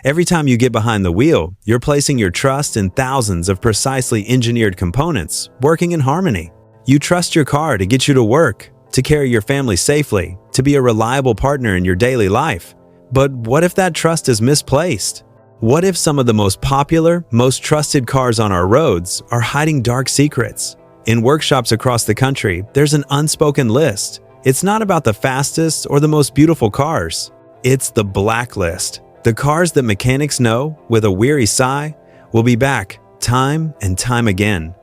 Every time you get behind the wheel, you're placing your trust in thousands of precisely engineered components working in harmony. You trust your car to get you to work, to carry your family safely, to be a reliable partner in your daily life. But what if that trust is misplaced? What if some of the most popular, most trusted cars on our roads are hiding dark secrets? In workshops across the country, there's an unspoken list. It's not about the fastest or the most beautiful cars. It's the blacklist. The cars that mechanics know, with a weary sigh, will be back time and time again.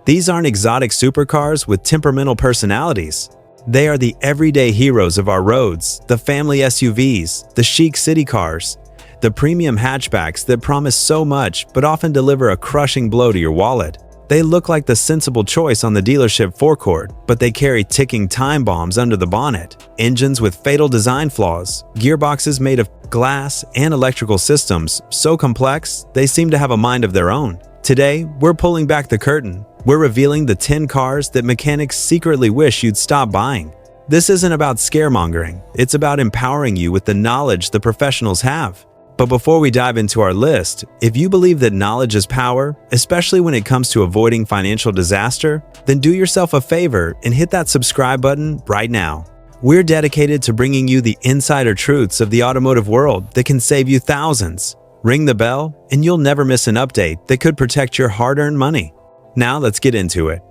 These aren't exotic supercars with temperamental personalities. They are the everyday heroes of our roads, the family SUVs, the chic city cars, the premium hatchbacks that promise so much but often deliver a crushing blow to your wallet. They look like the sensible choice on the dealership forecourt, but they carry ticking time bombs under the bonnet, engines with fatal design flaws, gearboxes made of glass, and electrical systems so complex they seem to have a mind of their own. Today, we're pulling back the curtain. We're revealing the 10 cars that mechanics secretly wish you'd stop buying. This isn't about scaremongering. It's about empowering you with the knowledge the professionals have. But before we dive into our list, if you believe that knowledge is power, especially when it comes to avoiding financial disaster, then do yourself a favor and hit that subscribe button right now. We're dedicated to bringing you the insider truths of the automotive world that can save you thousands. Ring the bell, and you'll never miss an update that could protect your hard-earned money. Now let's get into it.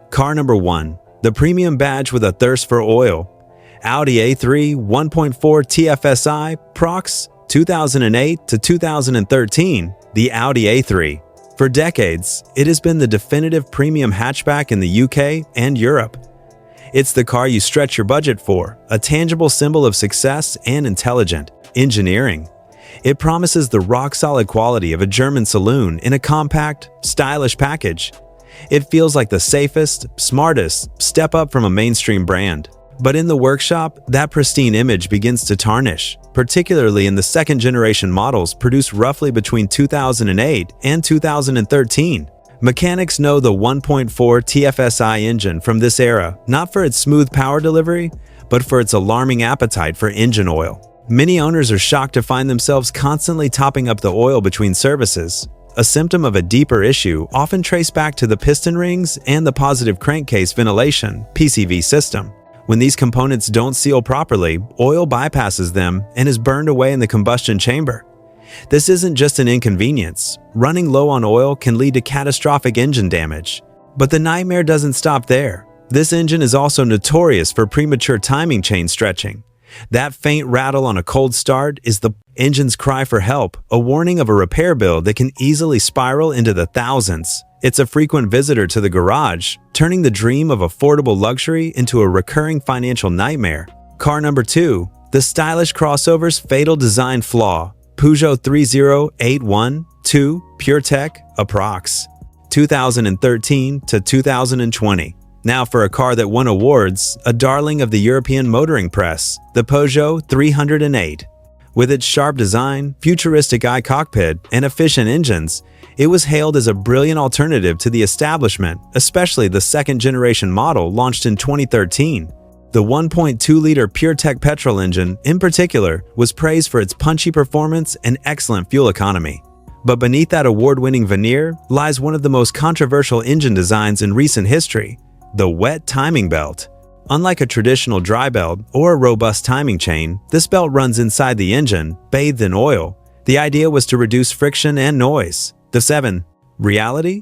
Car number 1, the premium badge with a thirst for oil. Audi A3 1.4 TFSI Prox 2008 to 2013, the Audi A3. For decades, it has been the definitive premium hatchback in the UK and Europe. It's the car you stretch your budget for, a tangible symbol of success and intelligent engineering. It promises the rock-solid quality of a German saloon in a compact, stylish package. It feels like the safest, smartest step up from a mainstream brand. But in the workshop, that pristine image begins to tarnish, particularly in the second-generation models produced roughly between 2008 and 2013. Mechanics know the 1.4 TFSI engine from this era not for its smooth power delivery, but for its alarming appetite for engine oil. Many owners are shocked to find themselves constantly topping up the oil between services, a symptom of a deeper issue often traced back to the piston rings and the positive crankcase ventilation (PCV) system. When these components don't seal properly, oil bypasses them and is burned away in the combustion chamber. This isn't just an inconvenience. Running low on oil can lead to catastrophic engine damage. But the nightmare doesn't stop there. This engine is also notorious for premature timing chain stretching. That faint rattle on a cold start is the engine's cry for help, a warning of a repair bill that can easily spiral into the thousands. It's a frequent visitor to the garage, turning the dream of affordable luxury into a recurring financial nightmare. Car number 2, the stylish crossover's fatal design flaw. Peugeot 3081-2 PureTech Approx. 2013 to 2020. Now for a car that won awards, a darling of the European motoring press, the Peugeot 308. With its sharp design, futuristic i-cockpit, and efficient engines, it was hailed as a brilliant alternative to the establishment, especially the second-generation model launched in 2013. The 1.2-liter PureTech petrol engine, in particular, was praised for its punchy performance and excellent fuel economy. But beneath that award-winning veneer lies one of the most controversial engine designs in recent history: the wet timing belt. Unlike a traditional dry belt or a robust timing chain, this belt runs inside the engine, bathed in oil. The idea was to reduce friction and noise. The 7. Reality?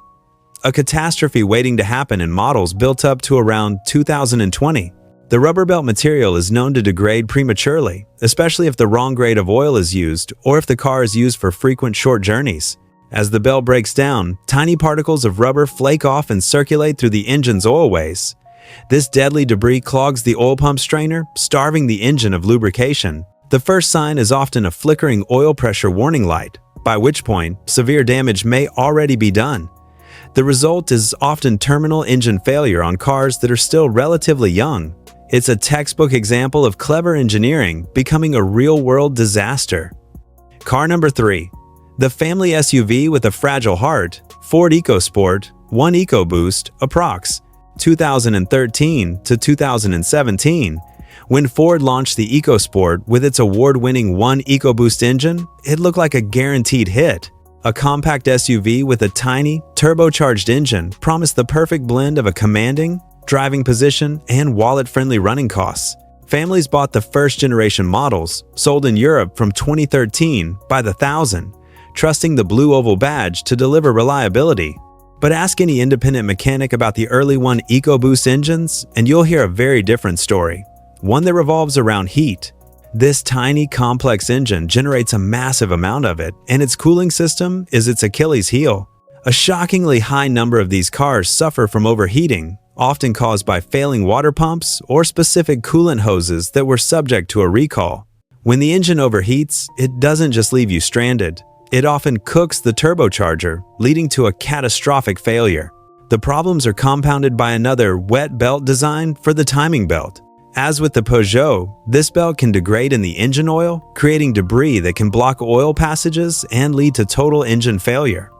A catastrophe waiting to happen in models built up to around 2020. The rubber belt material is known to degrade prematurely, especially if the wrong grade of oil is used or if the car is used for frequent short journeys. As the belt breaks down, tiny particles of rubber flake off and circulate through the engine's oilways. This deadly debris clogs the oil pump strainer, starving the engine of lubrication. The first sign is often a flickering oil pressure warning light, by which point severe damage may already be done. The result is often terminal engine failure on cars that are still relatively young. It's a textbook example of clever engineering becoming a real-world disaster. Car number 3. The family SUV with a fragile heart, Ford EcoSport 1 EcoBoost Approx. 2013 to 2017, When Ford launched the EcoSport with its award-winning 1 EcoBoost engine, it looked like a guaranteed hit. A compact SUV with a tiny, turbocharged engine promised the perfect blend of a commanding driving position and wallet-friendly running costs. Families bought the first-generation models, sold in Europe from 2013 by the thousand, trusting the blue oval badge to deliver reliability. But ask any independent mechanic about the early 1 EcoBoost engines, and you'll hear a very different story, one that revolves around heat. This tiny, complex engine generates a massive amount of it, and its cooling system is its Achilles heel. A shockingly high number of these cars suffer from overheating, often caused by failing water pumps or specific coolant hoses that were subject to a recall. When the engine overheats, it doesn't just leave you stranded. It often cooks the turbocharger, leading to a catastrophic failure. The problems are compounded by another wet belt design for the timing belt. As with the Peugeot, this belt can degrade in the engine oil, creating debris that can block oil passages and lead to total engine failure.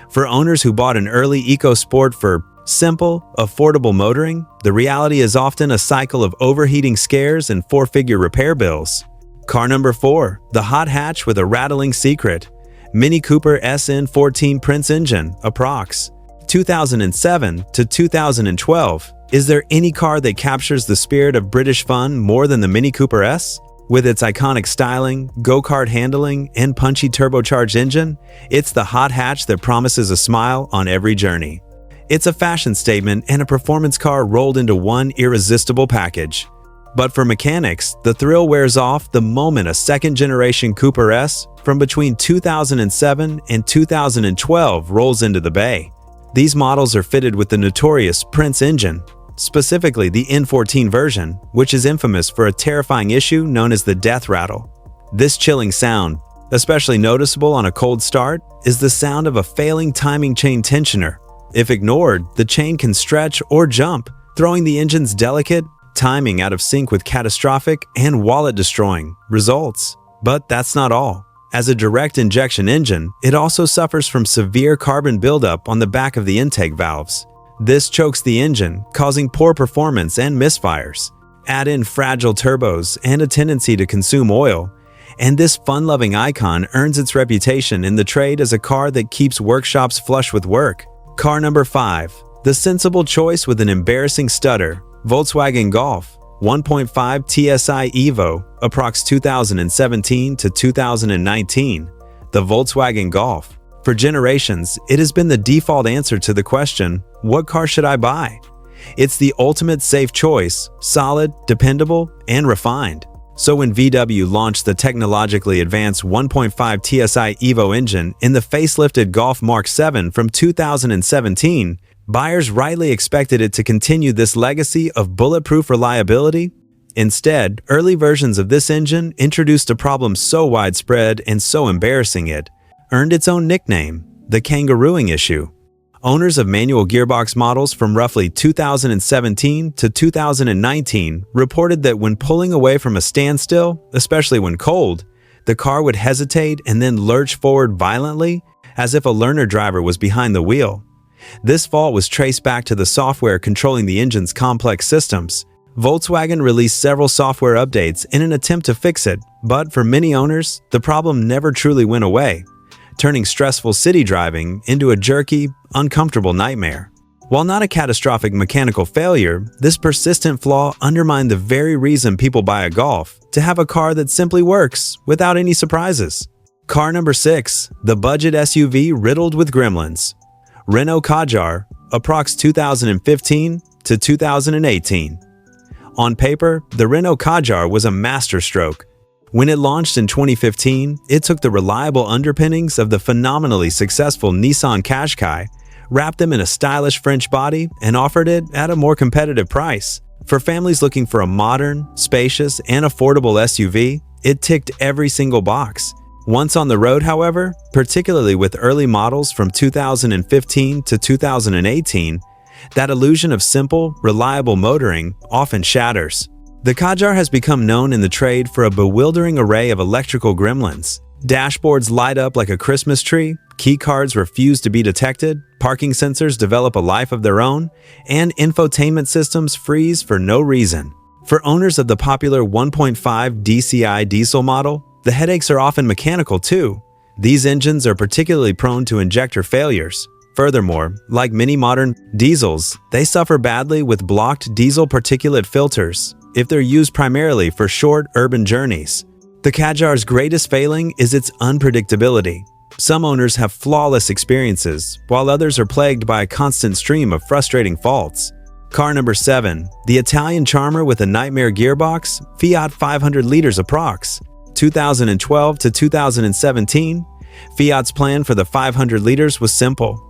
For owners who bought an early EcoSport for simple, affordable motoring, the reality is often a cycle of overheating scares and four-figure repair bills. Car number 4, the hot hatch with a rattling secret. Mini Cooper SN14 Prince engine, approx. 2007 to 2012. Is there any car that captures the spirit of British fun more than the Mini Cooper S? With its iconic styling, go-kart handling, and punchy turbocharged engine, it's the hot hatch that promises a smile on every journey. It's a fashion statement and a performance car rolled into one irresistible package. But for mechanics, the thrill wears off the moment a second-generation Cooper S from between 2007 and 2012 rolls into the bay. These models are fitted with the notorious Prince engine, specifically the N14 version, which is infamous for a terrifying issue known as the death rattle. This chilling sound, especially noticeable on a cold start, is the sound of a failing timing chain tensioner. If ignored, the chain can stretch or jump, throwing the engine's delicate timing out of sync with catastrophic and wallet-destroying results. But that's not all. As a direct injection engine, it also suffers from severe carbon buildup on the back of the intake valves. This chokes the engine, causing poor performance and misfires. Add in fragile turbos and a tendency to consume oil, and this fun-loving icon earns its reputation in the trade as a car that keeps workshops flush with work. Car number 5, the sensible choice with an embarrassing stutter, Volkswagen Golf 1.5 TSI Evo, approx 2017 to 2019. The Volkswagen Golf. For generations, it has been the default answer to the question, what car should I buy? It's the ultimate safe choice, solid, dependable, and refined. So when VW launched the technologically advanced 1.5 TSI Evo engine in the facelifted Golf Mark 7 from 2017, buyers rightly expected it to continue this legacy of bulletproof reliability. Instead, early versions of this engine introduced a problem so widespread and so embarrassing it earned its own nickname, the kangarooing issue. Owners of manual gearbox models from roughly 2017 to 2019 reported that when pulling away from a standstill, especially when cold, the car would hesitate and then lurch forward violently, as if a learner driver was behind the wheel. This fault was traced back to the software controlling the engine's complex systems. Volkswagen released several software updates in an attempt to fix it, but for many owners, the problem never truly went away, turning stressful city driving into a jerky, uncomfortable nightmare. While not a catastrophic mechanical failure, this persistent flaw undermined the very reason people buy a Golf, to have a car that simply works without any surprises. Car number 6, the budget SUV riddled with gremlins. Renault Kadjar, approx 2015 to 2018. On paper, the Renault Kadjar was a masterstroke. When it launched in 2015, it took the reliable underpinnings of the phenomenally successful Nissan Qashqai, wrapped them in a stylish French body, and offered it at a more competitive price. For families looking for a modern, spacious, and affordable SUV, it ticked every single box. Once on the road, however, particularly with early models from 2015 to 2018, that illusion of simple, reliable motoring often shatters. The Kadjar has become known in the trade for a bewildering array of electrical gremlins. Dashboards light up like a Christmas tree, key cards refuse to be detected, parking sensors develop a life of their own, and infotainment systems freeze for no reason. For owners of the popular 1.5 DCI diesel model, the headaches are often mechanical too. These engines are particularly prone to injector failures. Furthermore, like many modern diesels, they suffer badly with blocked diesel particulate filters if they're used primarily for short urban journeys. The Kadjar's greatest failing is its unpredictability. Some owners have flawless experiences, while others are plagued by a constant stream of frustrating faults. Car number 7, the Italian Charmer with a nightmare gearbox, Fiat 500 liters approx. 2012 to 2017, Fiat's plan for the 500 liters was simple.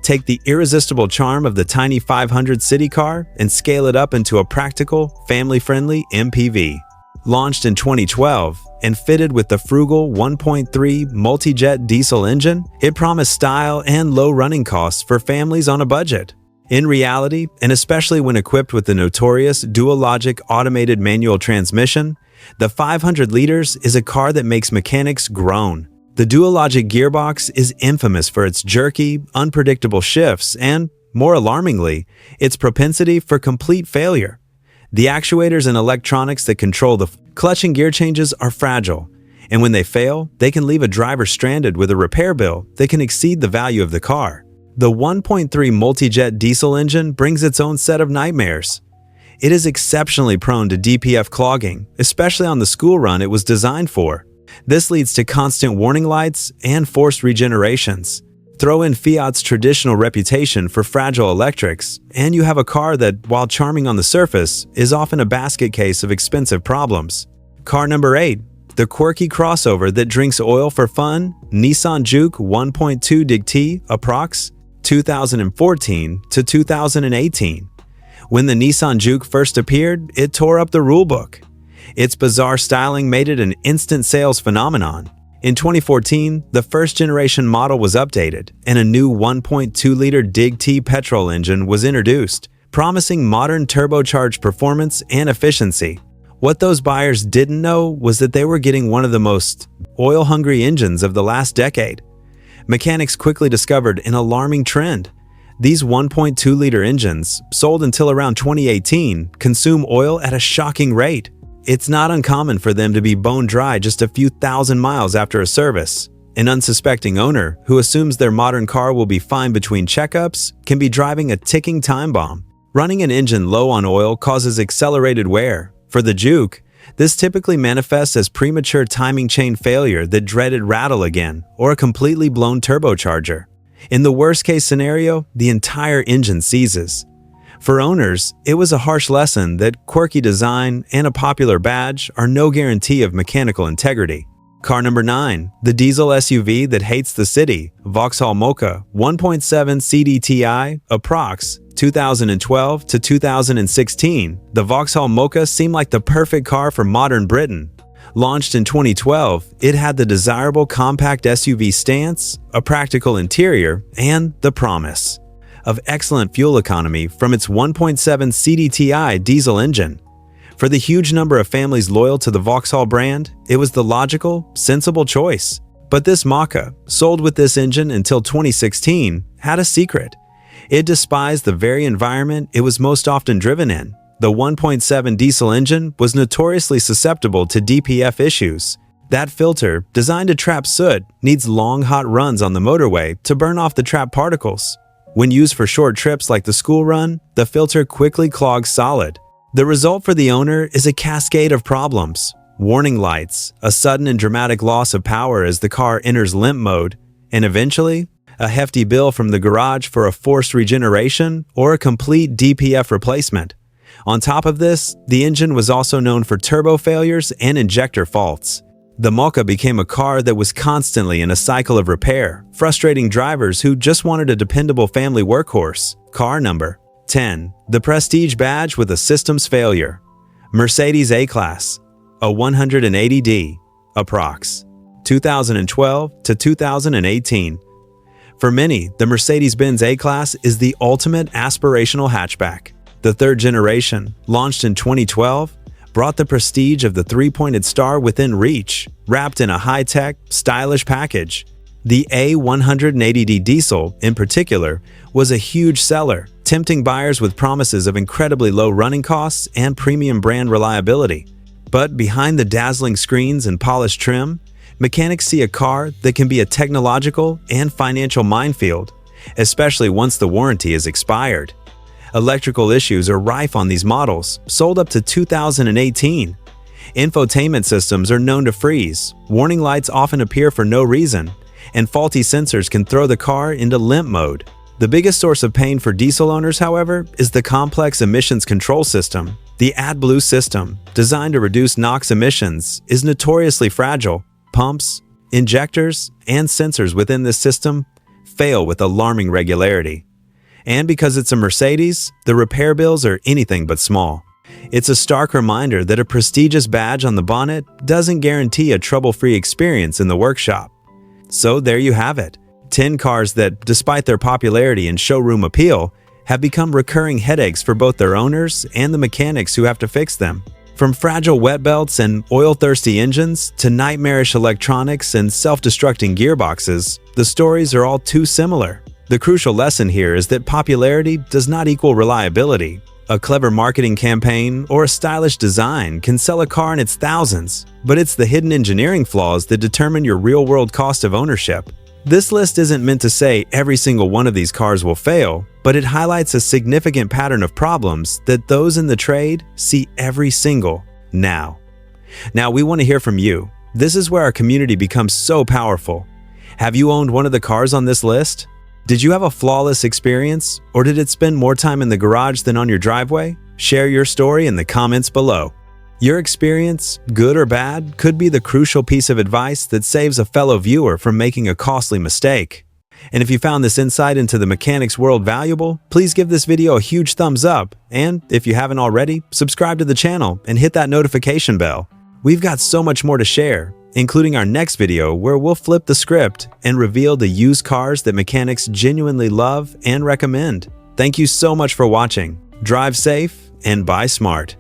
Take the irresistible charm of the tiny 500 city car and scale it up into a practical, family-friendly MPV. Launched in 2012 and fitted with the frugal 1.3 multi-jet diesel engine, it promised style and low running costs for families on a budget. In reality, and especially when equipped with the notorious dual-logic automated manual transmission, the 500 liters is a car that makes mechanics groan. The dual-logic gearbox is infamous for its jerky, unpredictable shifts and, more alarmingly, its propensity for complete failure. The actuators and electronics that control the clutch and gear changes are fragile, and when they fail, they can leave a driver stranded with a repair bill that can exceed the value of the car. The 1.3 multi-jet diesel engine brings its own set of nightmares. It is exceptionally prone to DPF clogging, especially on the school run it was designed for. This leads to constant warning lights and forced regenerations. Throw in Fiat's traditional reputation for fragile electrics, and you have a car that, while charming on the surface, is often a basket case of expensive problems. Car number 8, the quirky crossover that drinks oil for fun, Nissan Juke 1.2 DIG-T approx. 2014 to 2018. When the Nissan Juke first appeared, it tore up the rulebook. Its bizarre styling made it an instant sales phenomenon. In 2014, the first-generation model was updated, and a new 1.2-liter DIG-T petrol engine was introduced, promising modern turbocharged performance and efficiency. What those buyers didn't know was that they were getting one of the most oil-hungry engines of the last decade. Mechanics quickly discovered an alarming trend. These 1.2-liter engines, sold until around 2018, consume oil at a shocking rate. It's not uncommon for them to be bone dry just a few thousand miles after a service. An unsuspecting owner, who assumes their modern car will be fine between checkups, can be driving a ticking time bomb. Running an engine low on oil causes accelerated wear. For the Juke, this typically manifests as premature timing chain failure that dreaded rattle again, or a completely blown turbocharger. In the worst-case scenario, the entire engine seizes. For owners, it was a harsh lesson that quirky design and a popular badge are no guarantee of mechanical integrity. Car number 9, the diesel SUV that hates the city, Vauxhall Mocha 1.7 CDTI approx. 2012 to 2016, the Vauxhall Mocha seemed like the perfect car for modern Britain. Launched in 2012, it had the desirable compact SUV stance, a practical interior, and the promise of excellent fuel economy from its 1.7 CDTI diesel engine. For the huge number of families loyal to the Vauxhall brand, it was the logical, sensible choice. But this Mocha, sold with this engine until 2016, had a secret. It despised the very environment it was most often driven in. The 1.7 diesel engine was notoriously susceptible to DPF issues. That filter, designed to trap soot, needs long hot runs on the motorway to burn off the trapped particles. When used for short trips like the school run, the filter quickly clogs solid. The result for the owner is a cascade of problems. Warning lights, a sudden and dramatic loss of power as the car enters limp mode, and eventually, a hefty bill from the garage for a forced regeneration or a complete DPF replacement. On top of this, the engine was also known for turbo failures and injector faults. The Mocha became a car that was constantly in a cycle of repair, frustrating drivers who just wanted a dependable family workhorse. Car number 10, the Prestige badge with a systems failure, Mercedes A-Class, a 180D, approx. 2012 to 2018. For many, the Mercedes-Benz A-Class is the ultimate aspirational hatchback. The third generation, launched in 2012, brought the prestige of the three-pointed star within reach, wrapped in a high-tech, stylish package. The A180D diesel, in particular, was a huge seller, tempting buyers with promises of incredibly low running costs and premium brand reliability. But behind the dazzling screens and polished trim, mechanics see a car that can be a technological and financial minefield, especially once the warranty is expired. Electrical issues are rife on these models, sold up to 2018. Infotainment systems are known to freeze, warning lights often appear for no reason, and faulty sensors can throw the car into limp mode. The biggest source of pain for diesel owners, however, is the complex emissions control system. The AdBlue system, designed to reduce NOx emissions, is notoriously fragile. Pumps, injectors, and sensors within this system fail with alarming regularity. And because it's a Mercedes, the repair bills are anything but small. It's a stark reminder that a prestigious badge on the bonnet doesn't guarantee a trouble-free experience in the workshop. So there you have it. 10 cars that, despite their popularity and showroom appeal, have become recurring headaches for both their owners and the mechanics who have to fix them. From fragile wet belts and oil-thirsty engines to nightmarish electronics and self-destructing gearboxes, the stories are all too similar. The crucial lesson here is that popularity does not equal reliability. A clever marketing campaign or a stylish design can sell a car in its thousands, but it's the hidden engineering flaws that determine your real-world cost of ownership. This list isn't meant to say every single one of these cars will fail, but it highlights a significant pattern of problems that those in the trade see every single now. Now, we want to hear from you. This is where our community becomes so powerful. Have you owned one of the cars on this list? Did you have a flawless experience, or did it spend more time in the garage than on your driveway? Share your story in the comments below. Your experience, good or bad, could be the crucial piece of advice that saves a fellow viewer from making a costly mistake. And if you found this insight into the mechanics world valuable, please give this video a huge thumbs up, and if you haven't already, subscribe to the channel and hit that notification bell. We've got so much more to share, including our next video where we'll flip the script and reveal the used cars that mechanics genuinely love and recommend. Thank you so much for watching. Drive safe and buy smart.